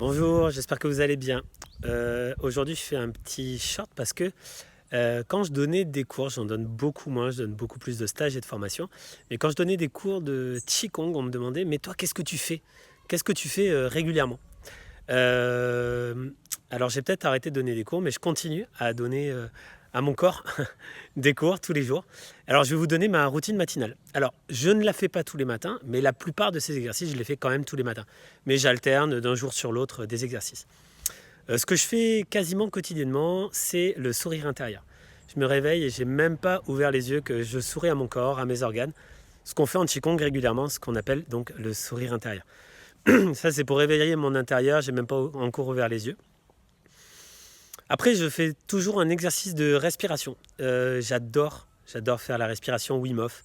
Bonjour, j'espère que vous allez bien. Aujourd'hui, je fais un petit short parce que quand je donnais des cours, j'en donne beaucoup moins, je donne beaucoup plus de stages et de formations. Mais quand je donnais des cours de Qigong, on me demandait, mais toi, qu'est-ce que tu fais? Qu'est-ce que tu fais régulièrement? Euh, alors, j'ai peut-être arrêté de donner des cours, mais je continue à donner à mon corps des cours tous les jours. Alors, je vais vous donner ma routine matinale. Alors, je ne la fais pas tous les matins, mais la plupart de ces exercices, je les fais quand même tous les matins. Mais j'alterne d'un jour sur l'autre des exercices. Ce que je fais quasiment quotidiennement, c'est le sourire intérieur. Je me réveille et j'ai même pas ouvert les yeux que je souris à mon corps, à mes organes. Ce qu'on fait en Qigong régulièrement, ce qu'on appelle donc le sourire intérieur. Ça, c'est pour réveiller mon intérieur, j'ai même pas encore ouvert les yeux. Après, je fais toujours un exercice de respiration. J'adore faire la respiration Wim Hof.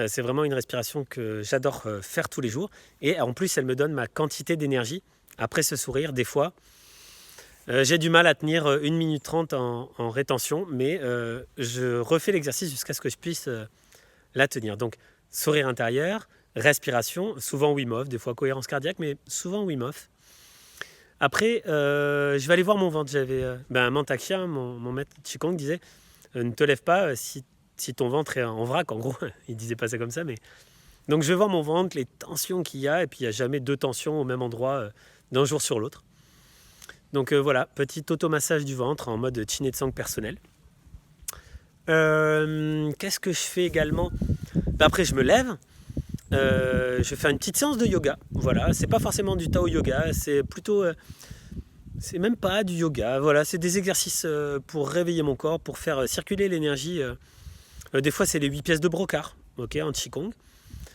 C'est vraiment une respiration que j'adore faire tous les jours. Et en plus, elle me donne ma quantité d'énergie. Après ce sourire, des fois, j'ai du mal à tenir 1 minute 30 en rétention, mais je refais l'exercice jusqu'à ce que je puisse la tenir. Donc, sourire intérieur, respiration, souvent Wim Hof, des fois cohérence cardiaque, mais souvent Wim Hof. Après, je vais aller voir mon ventre. J'avais Mantakia, mon maître Qigong, disait ne te lève pas si ton ventre est en vrac. En gros, il disait pas ça comme ça, mais donc je vais voir mon ventre, les tensions qu'il y a, et puis il n'y a jamais deux tensions au même endroit d'un jour sur l'autre. Donc voilà, petit automassage du ventre en mode Chin Tsang personnel. Qu'est-ce que je fais également? Après, je me lève. Je fais une petite séance de yoga. Voilà, c'est pas forcément du Tao yoga, c'est plutôt, c'est même pas du yoga. Voilà, c'est des exercices pour réveiller mon corps, pour faire circuler l'énergie. Des fois, c'est les 8 pièces de brocart, ok, en Qigong.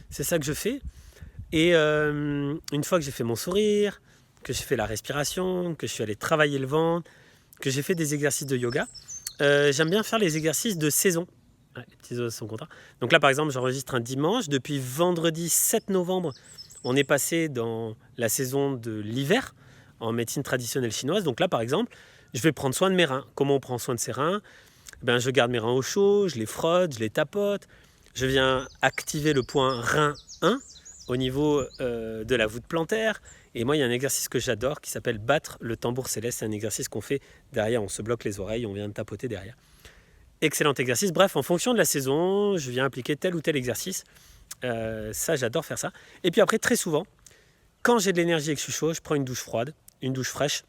C'est ça que je fais. Et une fois que j'ai fait mon sourire, que j'ai fait la respiration, que je suis allé travailler le ventre, que j'ai fait des exercices de yoga, j'aime bien faire les exercices de saison. Ouais, les petits oiseaux sont contents. Donc là, par exemple, j'enregistre un dimanche. Depuis vendredi 7 novembre, on est passé dans la saison de l'hiver en médecine traditionnelle chinoise. Donc là, par exemple, je vais prendre soin de mes reins. Comment on prend soin de ses reins? Je garde mes reins au chaud, je les frotte, je les tapote. Je viens activer le point rein 1 au niveau de la voûte plantaire. Et moi, il y a un exercice que j'adore qui s'appelle battre le tambour céleste. C'est un exercice qu'on fait derrière, on se bloque les oreilles, on vient de tapoter derrière. Excellent exercice. Bref, en fonction de la saison, je viens appliquer tel ou tel exercice. Ça, j'adore faire ça. Et puis après, très souvent, quand j'ai de l'énergie et que je suis chaud, je prends une douche froide, une douche fraîche.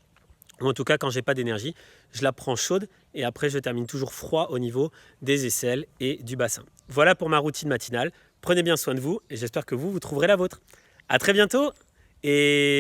Ou en tout cas, quand j'ai pas d'énergie, je la prends chaude et après, je termine toujours froid au niveau des aisselles et du bassin. Voilà pour ma routine matinale. Prenez bien soin de vous et j'espère que vous trouverez la vôtre. À très bientôt et